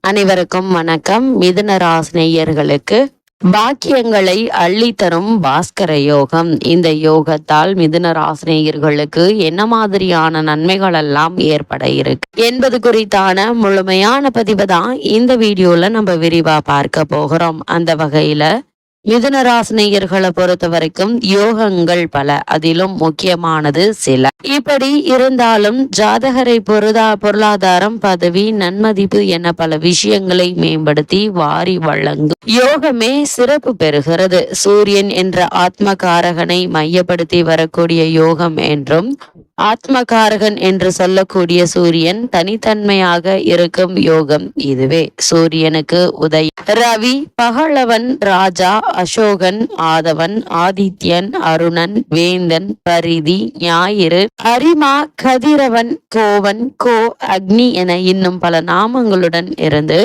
அனைவருக்கும் வணக்கம். மிதுன ராசினியர்களுக்கு பாக்கியங்களை அள்ளித்தரும் பாஸ்கர யோகம். இந்த யோகத்தால் மிதுன ராசினியர்களுக்கு என்ன மாதிரியான நன்மைகள் எல்லாம் ஏற்பட இருக்கு என்பது குறித்தான முழுமையான பதிவு தான் இந்த வீடியோல நம்ம விரிவா பார்க்க போகிறோம். அந்த வகையில மிதுன ராசினியர்களை பொறுத்த வரைக்கும் யோகங்கள் பல, அதிலும் முக்கியமானது சில. இப்படி இருந்தாலும் ஜாதகரை பொருளாதாரம், பதவி, நன்மதிப்பு என பல விஷயங்களை மேம்படுத்தி வாரி வழங்கும் யோகமே சிறப்பு பெறுகிறது. சூரியன் என்ற ஆத்மகாரகனை மையப்படுத்தி வரக்கூடிய யோகம் என்றும், ஆத்மகாரகன் என்று சொல்லக்கூடிய சூரியன் தனித்தன்மையாக இருக்கும் யோகம் இதுவே. சூரியனுக்கு உதய ரவி, பகலவன், ராஜா, அசோகன், ஆதவன், ஆதித்யன், அருணன், வேந்தன், பரிதி, ஞாயிறு, அரிமா, கதிரவன், கோவன், கோ, அக்னி என இன்னும் பல நாமங்களுடன் இருந்து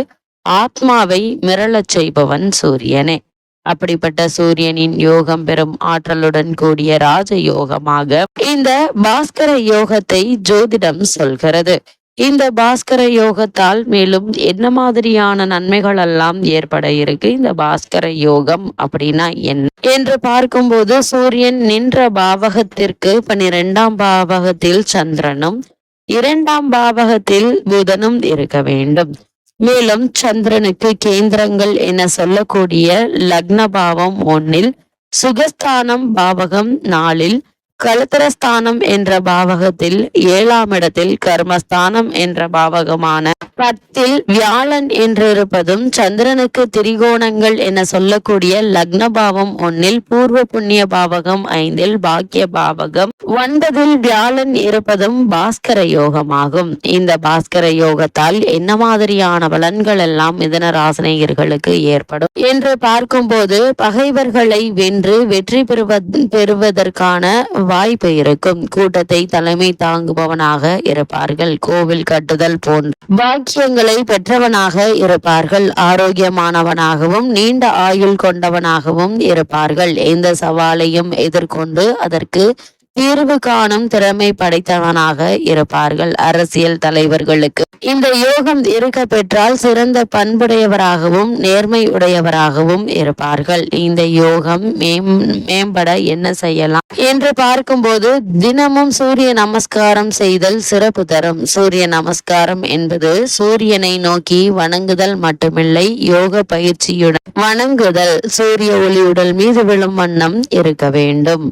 ஆத்மாவை மிரளச் செய்பவன் சூரியனே. அப்படிப்பட்ட சூரியனின் யோகம் பெறும் ஆற்றலுடன் கூடிய ராஜ யோகமாக இந்த பாஸ்கர யோகத்தை ஜோதிடம் சொல்கிறது. இந்த பாஸ்கர யோகத்தால் மேலும் என்ன மாதிரியான நன்மைகள் எல்லாம் ஏற்பட இருக்கு? இந்த பாஸ்கர யோகம் அப்படின்னா என்ன என்று பார்க்கும்போது, சூரியன் நின்ற பாவகத்திற்கு 12ஆம் பாவகத்தில் சந்திரனும் 2ஆம் பாவகத்தில் புதனும் இருக்க வேண்டும். மேலும் சந்திரனுக்கு கேந்திரங்கள் என சொல்லக்கூடிய லக்ன பாவம் 1, சுகஸ்தானம் பாவகம் 4, கலத்திரஸ்தானம் என்ற பாவகத்தில் 7ஆம் இடத்தில், கர்மஸ்தானம் என்ற பாவகமான 10 வியாழன் என்றிருப்பதும், சந்திரனுக்கு திரிகோணங்கள் என சொல்லக்கூடிய லக்ன பாவம் 1, பூர்வ புண்ணிய பாவகம் 5, பாக்கிய பாவகம் 9 வியாழன் இருப்பதும் பாஸ்கர யோகமாகும். இந்த பாஸ்கர யோகத்தால் என்ன மாதிரியான பலன்கள் எல்லாம் மிதுன ராசினியர்களுக்கு ஏற்படும் என்று பார்க்கும்போது, பகைவர்களை வென்று வெற்றி பெறுவதற்கான வாய்ப்பு இருக்கும். கூட்டத்தை தலைமை தாங்குபவனாக இருப்பார்கள். கோவில் கட்டுதல் போன்ற பாக்கியங்களை பெற்றவனாக இருப்பார்கள். ஆரோக்கியமானவனாகவும் நீண்ட ஆயுள் கொண்டவனாகவும் இருப்பார்கள். எந்த சவாலையும் எதிர்கொண்டு அதற்கு தீர்வு காணும் திறமை படைத்தவனாக இருப்பார்கள். அரசியல் தலைவர்களுக்கு இந்த யோகம் இருக்க பெற்றால் சிறந்த பண்புடையவராகவும் நேர்மை உடையவராகவும் இருப்பார்கள். இந்த யோகம் மேம்பட என்ன செய்யலாம் என்று பார்க்கும்போது, தினமும் சூரிய நமஸ்காரம் செய்தல் சிறப்பு தரும். சூரிய நமஸ்காரம் என்பது சூரியனை நோக்கி வணங்குதல் மட்டுமில்லை, யோக பயிற்சியுடன் வணங்குதல். சூரிய ஒளி உடல் மீது விழும் வண்ணம் இருக்க வேண்டும்.